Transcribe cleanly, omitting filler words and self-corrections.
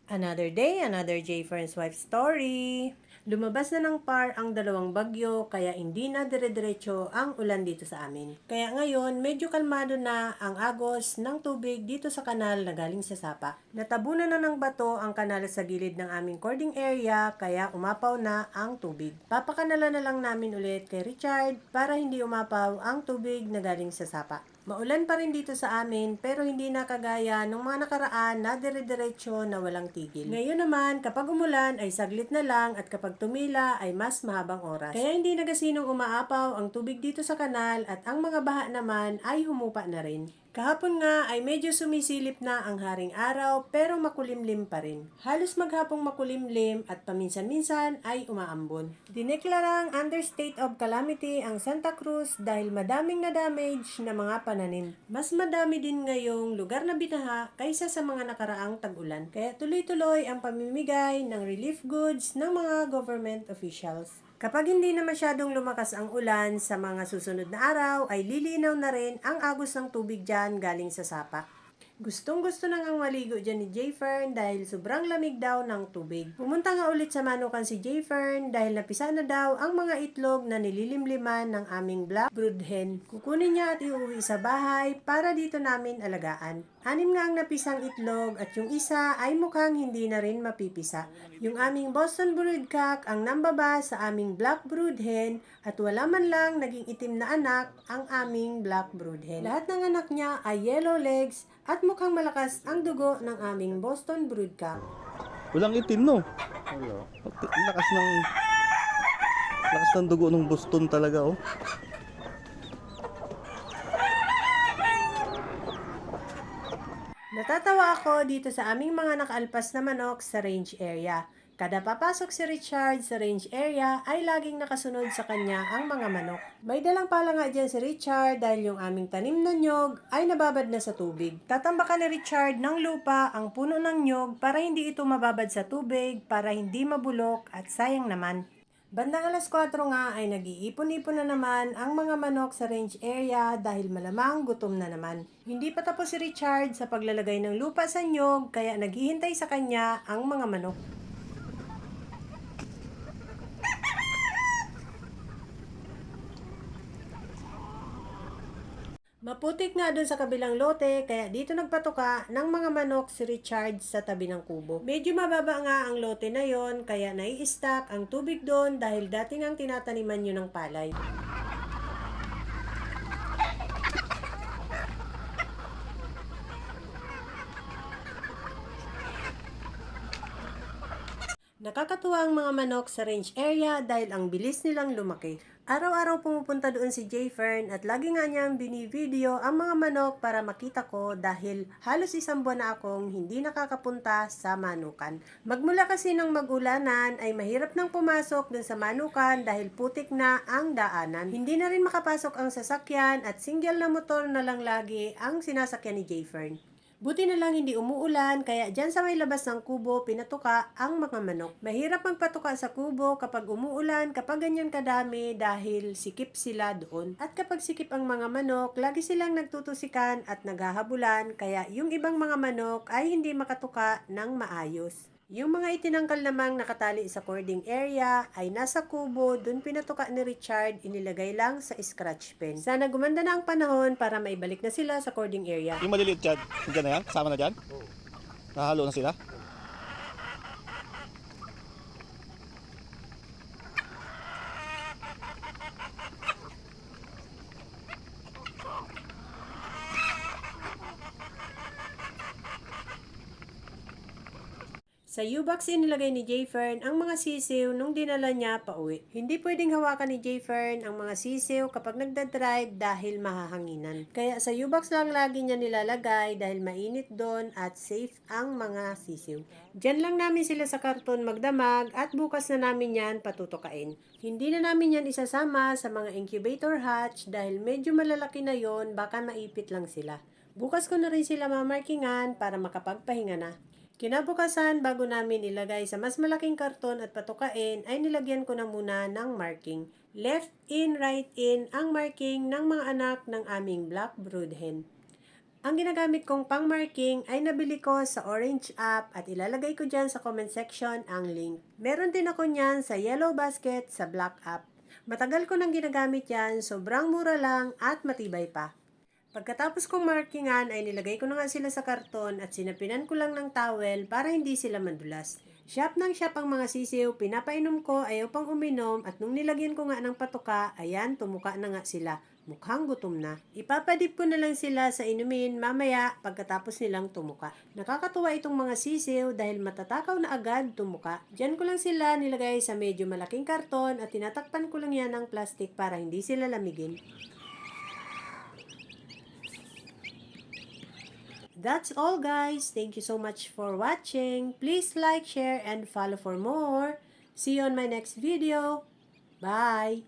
Another day, another J. Fern's wife story. Lumabas na ng par ang dalawang bagyo kaya hindi na dire-diretso ang ulan dito sa amin. Kaya ngayon, medyo kalmado na ang agos ng tubig dito sa kanal na galing sa Sapa. Natabunan na ng bato ang kanal sa gilid ng aming cording area kaya umapaw na ang tubig. Papakanala na lang namin ulit kay Richard para hindi umapaw ang tubig na galing sa Sapa. Maulan pa rin dito sa amin pero hindi na kagaya nung mga nakaraan na dire-diretso na walang tigil. Ngayon naman, kapag umulan ay saglit na lang at kapag tumila ay mas mahabang oras. Kaya hindi nagasinong umaapaw ang tubig dito sa kanal at ang mga baha naman ay humupa na rin. Kahapon nga ay medyo sumisilip na ang haring araw pero makulimlim pa rin. Halos maghapong makulimlim at paminsan-minsan ay umaambon. Dineklarang under state of calamity ang Santa Cruz dahil madaming na-damage na mga pananim. Mas madami din ngayong lugar na binaha kaysa sa mga nakaraang tag-ulan. Kaya tuloy-tuloy ang pamimigay ng relief goods ng mga government officials. Kapag hindi na masyadong lumakas ang ulan sa mga susunod na araw, ay lilinaw na rin ang agos ng tubig dyan galing sa Sapa. Gustong-gusto na ngang maligo dyan ni Jayfern dahil sobrang lamig daw ng tubig. Pumunta nga ulit sa manukan si Jayfern dahil napisa na daw ang mga itlog na nililimliman ng aming black brood hen. Kukunin niya at iuwi sa bahay para dito namin alagaan. 6 nga ang napisang itlog at yung isa ay mukhang hindi na rin mapipisa. Yung aming Boston broodcock ang nambaba sa aming black brood hen at wala man lang naging itim na anak ang aming black brood hen. Lahat ng anak niya ay yellow legs at mukhang malakas ang dugo ng aming Boston broodcock. Walang itim, no? Wala. Lakas ng dugo ng Boston talaga, oh. Natatawa ako dito sa aming mga nakaalpas na manok sa range area. Kada papasok si Richard sa range area ay laging nakasunod sa kanya ang mga manok. May dalang pala nga dyan si Richard dahil yung aming tanim na nyog ay nababad na sa tubig. Tatambakan ni Richard ng lupa ang puno ng nyog para hindi ito mababad sa tubig, para hindi mabulok at sayang naman. Bandang alas 4 nga ay nag-iipon-ipon na naman ang mga manok sa range area dahil malamang gutom na naman. Hindi pa tapos si Richard sa paglalagay ng lupa sa nyog kaya naghihintay sa kanya ang mga manok. Maputik nga doon sa kabilang lote kaya dito nagpatuka ng mga manok si Richard sa tabi ng kubo. Medyo mababa nga ang lote na yon kaya nai-stack ang tubig doon dahil dating ang tinataniman nyo ng palay. Nakakatuwa ang mga manok sa range area dahil ang bilis nilang lumaki. Araw-araw pumupunta doon si Jayfern at lagi nga niyang binivideo ang mga manok para makita ko dahil halos 1 buwan na akong hindi nakakapunta sa manukan. Magmula kasi ng mag-ulanan ay mahirap nang pumasok doon sa manukan dahil putik na ang daanan. Hindi na rin makapasok ang sasakyan at single na motor na lang lagi ang sinasakyan ni Jayfern. Buti na lang hindi umuulan kaya dyan sa may labas ng kubo pinatuka ang mga manok. Mahirap magpatuka sa kubo kapag umuulan, kapag ganyan kadami dahil sikip sila doon. At kapag sikip ang mga manok, lagi silang nagtutusikan at naghahabulan kaya yung ibang mga manok ay hindi makatuka ng maayos. Yung mga itinangkal namang nakatali sa cording area ay nasa kubo, dun pinatuka ni Richard, inilagay lang sa scratch pen. Sana gumanda na ang panahon para maibalik na sila sa cording area. Yung maliliit dyan, dyan na yan? Kasama na dyan? Nahalo na sila? Sa U-box inilagay ni Jayfern ang mga sisiw nung dinala niya pa uwi. Hindi pwedeng hawakan ni Jayfern ang mga sisiw kapag nagdadrive dahil mahahanginan. Kaya sa U-box lang lagi niya nilalagay dahil mainit doon at safe ang mga sisiw. Diyan lang namin sila sa karton magdamag at bukas na namin yan patutukain. Hindi na namin yan isasama sa mga incubator hatch dahil medyo malalaki na yon, baka maipit lang sila. Bukas ko na rin sila mamarkingan para makapagpahinga na. Kinabukasan, bago namin ilagay sa mas malaking karton at patukain, ay nilagyan ko na muna ng marking. Left in, right in ang marking ng mga anak ng aming black brood hen. Ang ginagamit kong pang-marking ay nabili ko sa Orange app at ilalagay ko dyan sa comment section ang link. Meron din ako niyan sa Yellow Basket sa Black app. Matagal ko nang ginagamit yan, sobrang mura lang at matibay pa. Pagkatapos kong markingan ay nilagay ko na nga sila sa karton at sinapinan ko lang ng towel para hindi sila mandulas. Shop ng shop ang mga sisiw, pinapainom ko, ayaw pang uminom at nung nilagyan ko nga ng patuka, ayan, tumuka na nga sila. Mukhang gutom na. Ipapadip ko na lang sila sa inumin mamaya pagkatapos nilang tumuka. Nakakatuwa itong mga sisiw dahil matatakaw na agad tumuka. Diyan ko lang sila nilagay sa medyo malaking karton at tinatakpan ko lang yan ng plastic para hindi sila lamigin. That's all guys. Thank you so much for watching. Please like, share, and follow for more. See you on my next video. Bye!